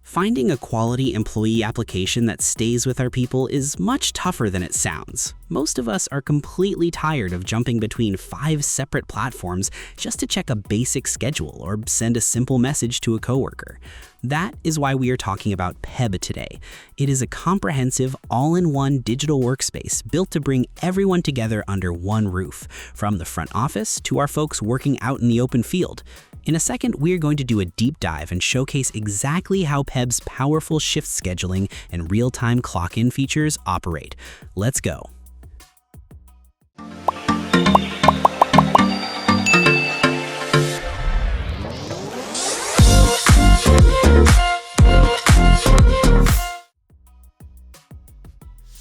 Finding a quality employee application that stays with our people is much tougher than it sounds. Most of us are completely tired of jumping between 5 separate platforms just to check a basic schedule or send a simple message to a coworker. That is why we are talking about Pebb today. It is a comprehensive, all-in-one digital workspace built to bring everyone together under one roof, from the front office to our folks working out in the open field. In a second, we are going to do a deep dive and showcase exactly how Pebb's powerful shift scheduling and real-time clock-in features operate. Let's go.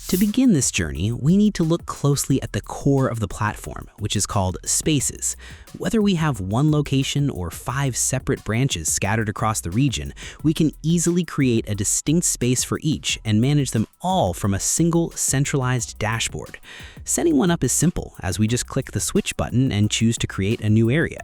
To begin this journey, we need to look closely at the core of the platform, which is called Spaces. Whether we have one location or 5 separate branches scattered across the region, we can easily create a distinct space for each and manage them all from a single centralized dashboard. Setting one up is simple, as we just click the switch button and choose to create a new area.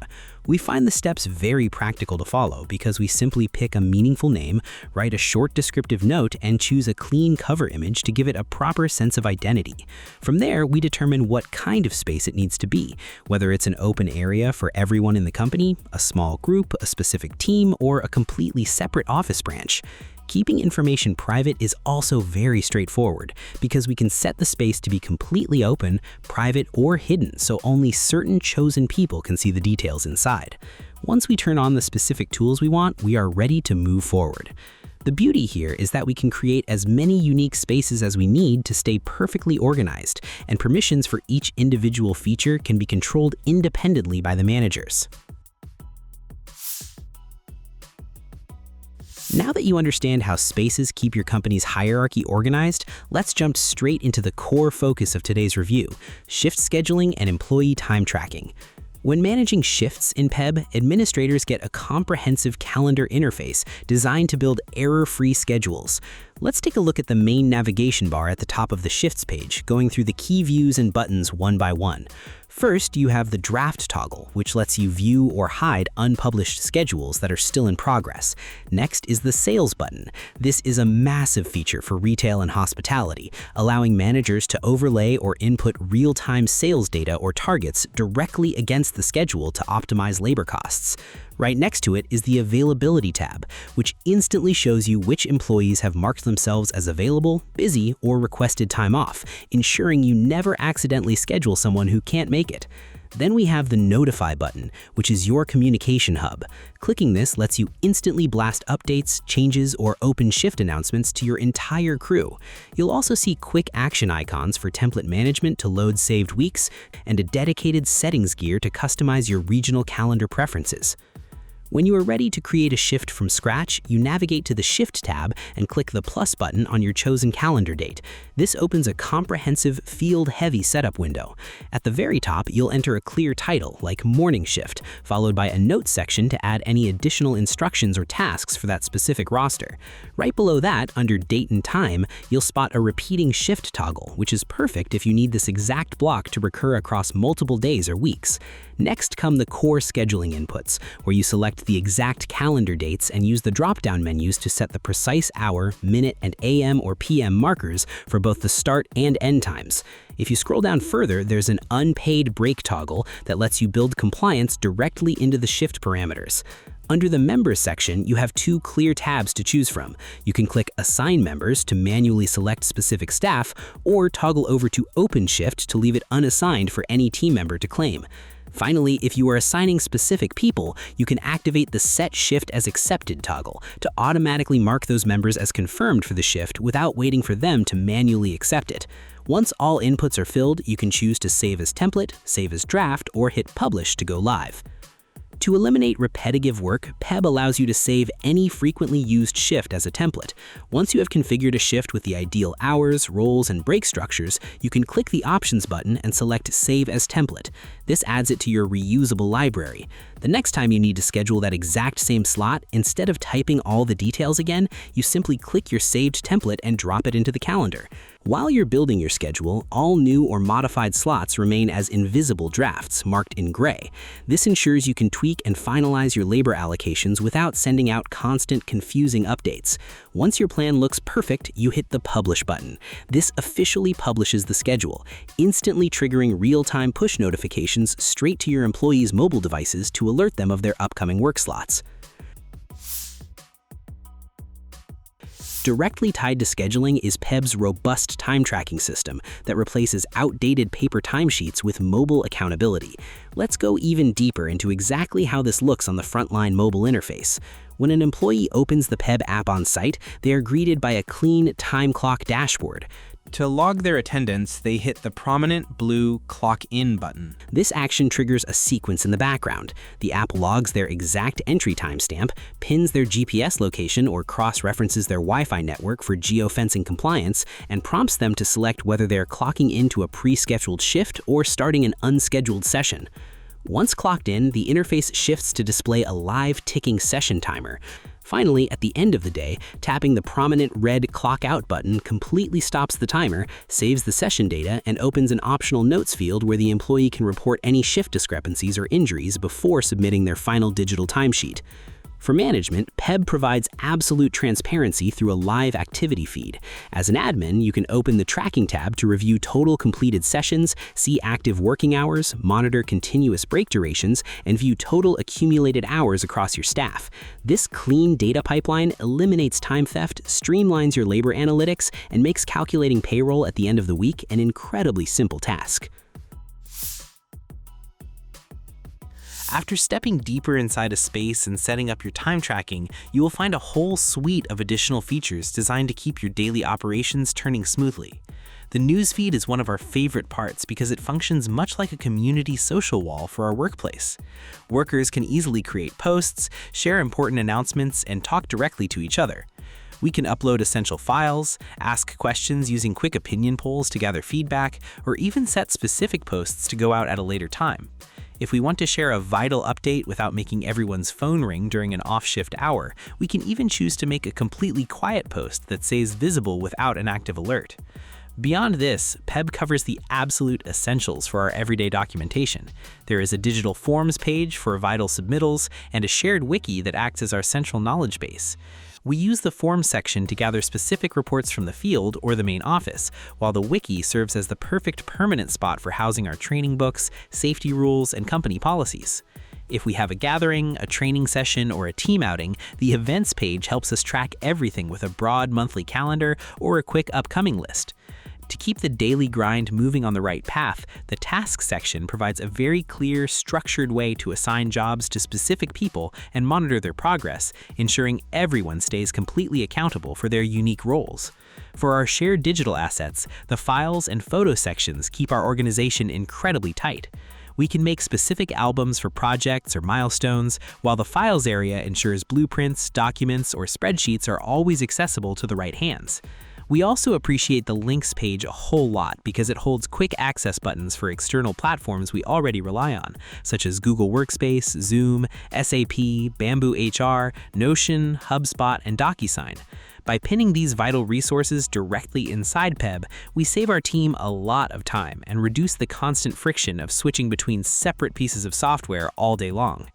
We find the steps very practical to follow because we simply pick a meaningful name, write a short descriptive note, and choose a clean cover image to give it a proper sense of identity. From there, we determine what kind of space it needs to be, whether it's an open area for everyone in the company, a small group, a specific team, or a completely separate office branch. Keeping information private is also very straightforward because we can set the space to be completely open, private, or hidden so only certain chosen people can see the details inside. Once we turn on the specific tools we want, we are ready to move forward. The beauty here is that we can create as many unique spaces as we need to stay perfectly organized, and permissions for each individual feature can be controlled independently by the managers. Now that you understand how spaces keep your company's hierarchy organized, let's jump straight into the core focus of today's review: shift scheduling and employee time tracking. When managing shifts in Pebb, administrators get a comprehensive calendar interface designed to build error-free schedules. Let's take a look at the main navigation bar at the top of the Shifts page, going through the key views and buttons one by one. First, you have the Draft toggle, which lets you view or hide unpublished schedules that are still in progress. Next is the Sales button. This is a massive feature for retail and hospitality, allowing managers to overlay or input real-time sales data or targets directly against the schedule to optimize labor costs. Right next to it is the Availability tab, which instantly shows you which employees have marked themselves as available, busy, or requested time off, ensuring you never accidentally schedule someone who can't make it. Then we have the Notify button, which is your communication hub. Clicking this lets you instantly blast updates, changes, or open shift announcements to your entire crew. You'll also see quick action icons for template management to load saved weeks, and a dedicated settings gear to customize your regional calendar preferences. When you are ready to create a shift from scratch, you navigate to the Shift tab and click the plus button on your chosen calendar date. This opens a comprehensive, field-heavy setup window. At the very top, you'll enter a clear title, like Morning Shift, followed by a notes section to add any additional instructions or tasks for that specific roster. Right below that, under Date and Time, you'll spot a repeating shift toggle, which is perfect if you need this exact block to recur across multiple days or weeks. Next come the core scheduling inputs, where you select the exact calendar dates and use the drop-down menus to set the precise hour, minute, and AM or PM markers for both the start and end times. If you scroll down further, there's an unpaid break toggle that lets you build compliance directly into the shift parameters. Under the Members section, you have 2 clear tabs to choose from. You can click Assign Members to manually select specific staff, or toggle over to Open Shift to leave it unassigned for any team member to claim. Finally, if you are assigning specific people, you can activate the Set Shift as Accepted toggle to automatically mark those members as confirmed for the shift without waiting for them to manually accept it. Once all inputs are filled, you can choose to save as template, save as draft, or hit Publish to go live. To eliminate repetitive work, Pebb allows you to save any frequently used shift as a template. Once you have configured a shift with the ideal hours, roles, and break structures, you can click the Options button and select Save as Template. This adds it to your reusable library. The next time you need to schedule that exact same slot, instead of typing all the details again, you simply click your saved template and drop it into the calendar. While you're building your schedule, all new or modified slots remain as invisible drafts, marked in gray. This ensures you can tweak and finalize your labor allocations without sending out constant, confusing updates. Once your plan looks perfect, you hit the Publish button. This officially publishes the schedule, instantly triggering real-time push notifications straight to your employees' mobile devices to alert them of their upcoming work slots. Directly tied to scheduling is Pebb's robust time tracking system that replaces outdated paper timesheets with mobile accountability. Let's go even deeper into exactly how this looks on the Frontline mobile interface. When an employee opens the Pebb app on site, they are greeted by a clean time clock dashboard. To log their attendance, they hit the prominent blue Clock In button. This action triggers a sequence in the background. The app logs their exact entry timestamp, pins their GPS location or cross-references their Wi-Fi network for geofencing compliance, and prompts them to select whether they're clocking into a pre-scheduled shift or starting an unscheduled session. Once clocked in, the interface shifts to display a live ticking session timer. Finally, at the end of the day, tapping the prominent red Clock Out button completely stops the timer, saves the session data, and opens an optional notes field where the employee can report any shift discrepancies or injuries before submitting their final digital timesheet. For management, Pebb provides absolute transparency through a live activity feed. As an admin, you can open the Tracking tab to review total completed sessions, see active working hours, monitor continuous break durations, and view total accumulated hours across your staff. This clean data pipeline eliminates time theft, streamlines your labor analytics, and makes calculating payroll at the end of the week an incredibly simple task. After stepping deeper inside a space and setting up your time tracking, you will find a whole suite of additional features designed to keep your daily operations turning smoothly. The newsfeed is one of our favorite parts because it functions much like a community social wall for our workplace. Workers can easily create posts, share important announcements, and talk directly to each other. We can upload essential files, ask questions using quick opinion polls to gather feedback, or even set specific posts to go out at a later time. If we want to share a vital update without making everyone's phone ring during an off-shift hour, we can even choose to make a completely quiet post that stays visible without an active alert. Beyond this, Pebb covers the absolute essentials for our everyday documentation. There is a digital forms page for vital submittals and a shared wiki that acts as our central knowledge base. We use the forms section to gather specific reports from the field or the main office, while the wiki serves as the perfect permanent spot for housing our training books, safety rules, and company policies. If we have a gathering, a training session, or a team outing, the events page helps us track everything with a broad monthly calendar or a quick upcoming list. To keep the daily grind moving on the right path, the tasks section provides a very clear, structured way to assign jobs to specific people and monitor their progress, ensuring everyone stays completely accountable for their unique roles. For our shared digital assets, the files and photo sections keep our organization incredibly tight. We can make specific albums for projects or milestones, while the files area ensures blueprints, documents, or spreadsheets are always accessible to the right hands. We also appreciate the links page a whole lot because it holds quick access buttons for external platforms we already rely on, such as Google Workspace, Zoom, SAP, Bamboo HR, Notion, HubSpot, and DocuSign. By pinning these vital resources directly inside Pebb, we save our team a lot of time and reduce the constant friction of switching between separate pieces of software all day long.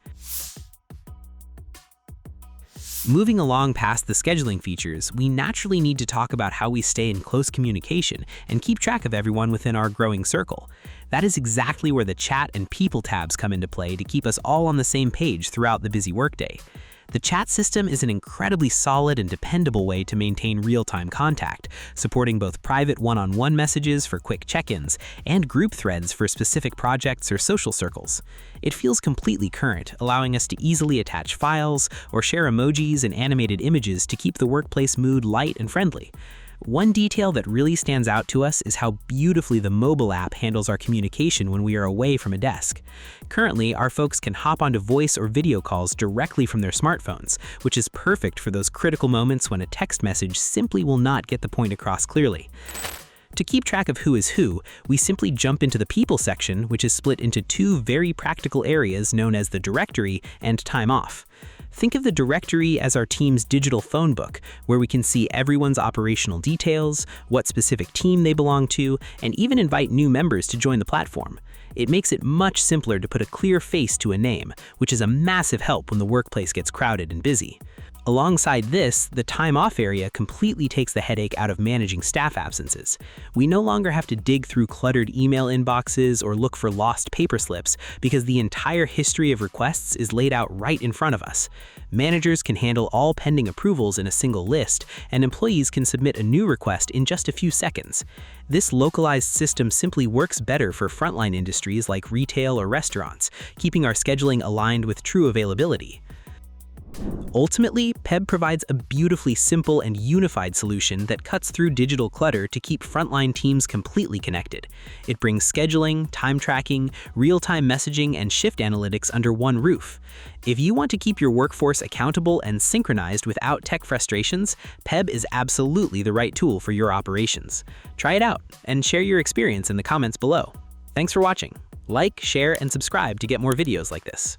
Moving along past the scheduling features, we naturally need to talk about how we stay in close communication and keep track of everyone within our growing circle. That is exactly where the chat and people tabs come into play to keep us all on the same page throughout the busy workday. The chat system is an incredibly solid and dependable way to maintain real-time contact, supporting both private one-on-one messages for quick check-ins and group threads for specific projects or social circles. It feels completely current, allowing us to easily attach files or share emojis and animated images to keep the workplace mood light and friendly. One detail that really stands out to us is how beautifully the mobile app handles our communication when we are away from a desk. Currently, our folks can hop onto voice or video calls directly from their smartphones, which is perfect for those critical moments when a text message simply will not get the point across clearly. To keep track of who is who, we simply jump into the People section, which is split into two very practical areas known as the Directory and Time Off. Think of the directory as our team's digital phone book, where we can see everyone's operational details, what specific team they belong to, and even invite new members to join the platform. It makes it much simpler to put a clear face to a name, which is a massive help when the workplace gets crowded and busy. Alongside this, the time off area completely takes the headache out of managing staff absences. We no longer have to dig through cluttered email inboxes or look for lost paper slips because the entire history of requests is laid out right in front of us. Managers can handle all pending approvals in a single list, and employees can submit a new request in just a few seconds. This localized system simply works better for frontline industries like retail or restaurants, keeping our scheduling aligned with true availability. Ultimately, Pebb provides a beautifully simple and unified solution that cuts through digital clutter to keep frontline teams completely connected. It brings scheduling, time tracking, real-time messaging, and shift analytics under one roof. If you want to keep your workforce accountable and synchronized without tech frustrations, Pebb is absolutely the right tool for your operations. Try it out and share your experience in the comments below. Thanks for watching. Like, share, and subscribe to get more videos like this.